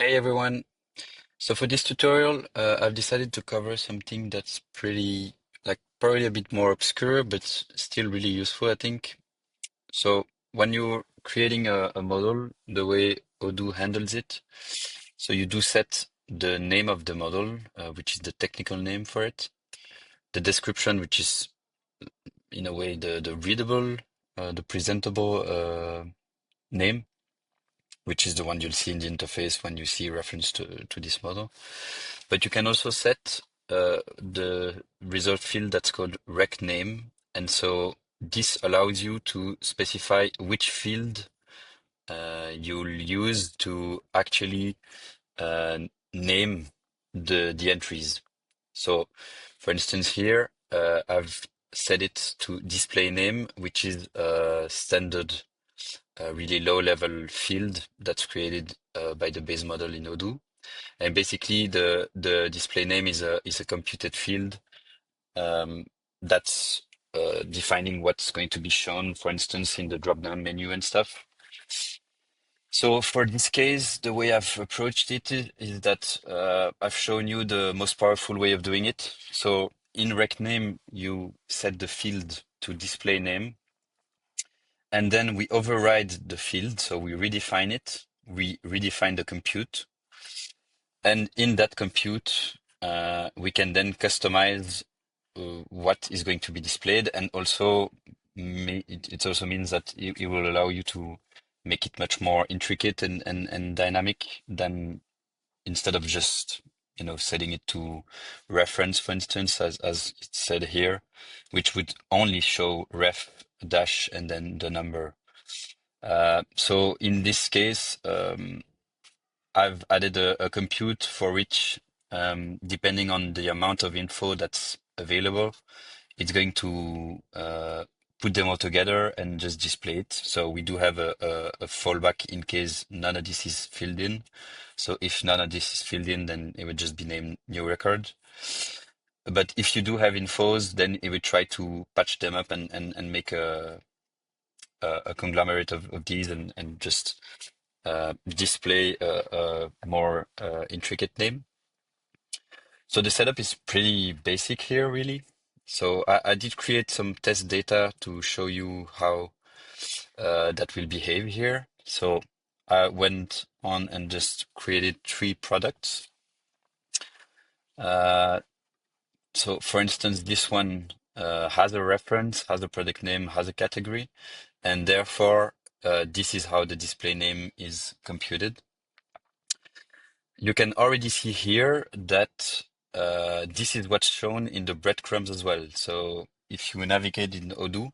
Hey everyone. So for this tutorial, I've decided to cover something that's pretty, probably a bit more obscure, but still really useful, I think. So when you're creating a model, the way Odoo handles it, so you do set the name of the model, which is the technical name for it, the description, which is in a way the readable, the presentable name, which is the one you'll see in the interface when you see reference to this model. But you can also set the result field that's called rec name. And so this allows you to specify which field you'll use to actually uh, name the entries. So for instance, here I've set it to display name, which is a standard really low level field that's created by the base model in Odoo. And basically the display name is a computed field um, that's defining what's going to be shown, for instance, in the drop-down menu and stuff. So for this case, the way I've approached it is that I've shown you the most powerful way of doing it. So in rec name, you set the field to display name, and then we override the field. So we redefine it. We redefine the compute. And in that compute, we can then customize what is going to be displayed, and also it also means that it will allow you to make it much more intricate and dynamic than instead of just setting it to reference, for instance, as it said here, which would only show ref dash and then the number. So in this case, I've added a compute for which, depending on the amount of info that's available, it's going to put them all together and just display it. So we do have a fallback in case none of this is filled in. So if none of this is filled in, then it would just be named new record. But if you do have infos, then it would try to patch them up and make a conglomerate of these and just display a more intricate name. So the setup is pretty basic here, really. So I did create some test data to show you how that will behave here. So I went on and just created 3 products. Uh, so for instance, this one has a reference, has a product name, has a category, and therefore this is how the display name is computed. You can already see here that this is what's shown in the breadcrumbs as well. So if you navigate in Odoo,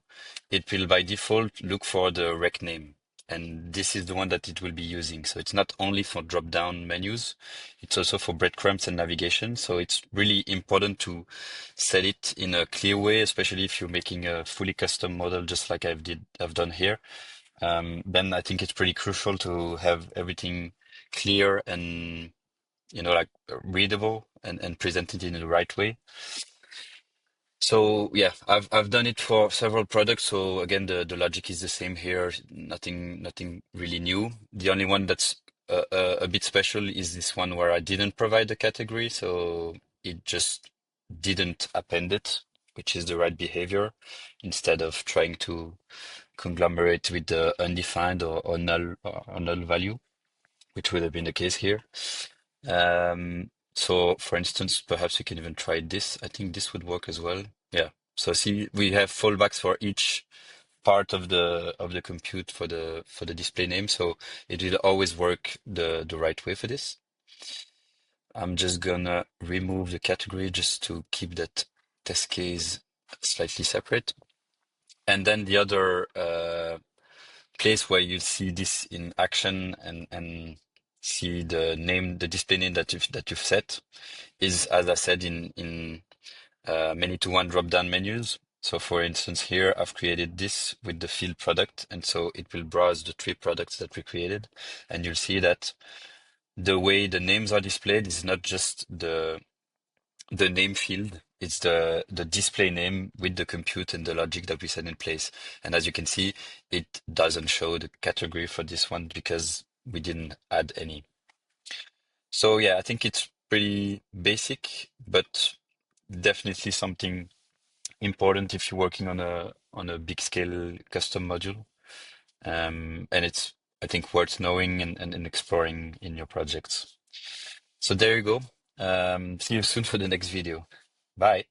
it will by default look for the rec name. And this is the one that it will be using. So it's not only for drop-down menus, it's also for breadcrumbs and navigation. So it's really important to set it in a clear way, especially if you're making a fully custom model, just like I've done here. Then I think it's pretty crucial to have everything clear and readable and presented in the right way. So yeah, I've done it for several products. So again, the logic is the same here. Nothing really new. The only one that's a bit special is this one where I didn't provide the category, so it just didn't append it, which is the right behavior, instead of trying to conglomerate with the undefined or null value, which would have been the case here. So for instance, perhaps we can even try this. I think this would work as well. Yeah. So see, we have fallbacks for each part of the compute for the display name. So it will always work the right way for this. I'm just gonna remove the category just to keep that test case slightly separate. And then the other place where you see this in action and see the display name that you've set is, as I said, in many to one drop-down menus. So for instance, here I've created this with the field product, and so it will browse the 3 products that we created, and you'll see that the way the names are displayed is not just the name field, it's the display name with the compute and the logic that we set in place. And as you can see, it doesn't show the category for this one because we didn't add any. So yeah, I think it's pretty basic, but definitely something important if you're working on a big scale custom module. And it's, I think, worth knowing and exploring in your projects. So there you go. See you soon for the next video. Bye.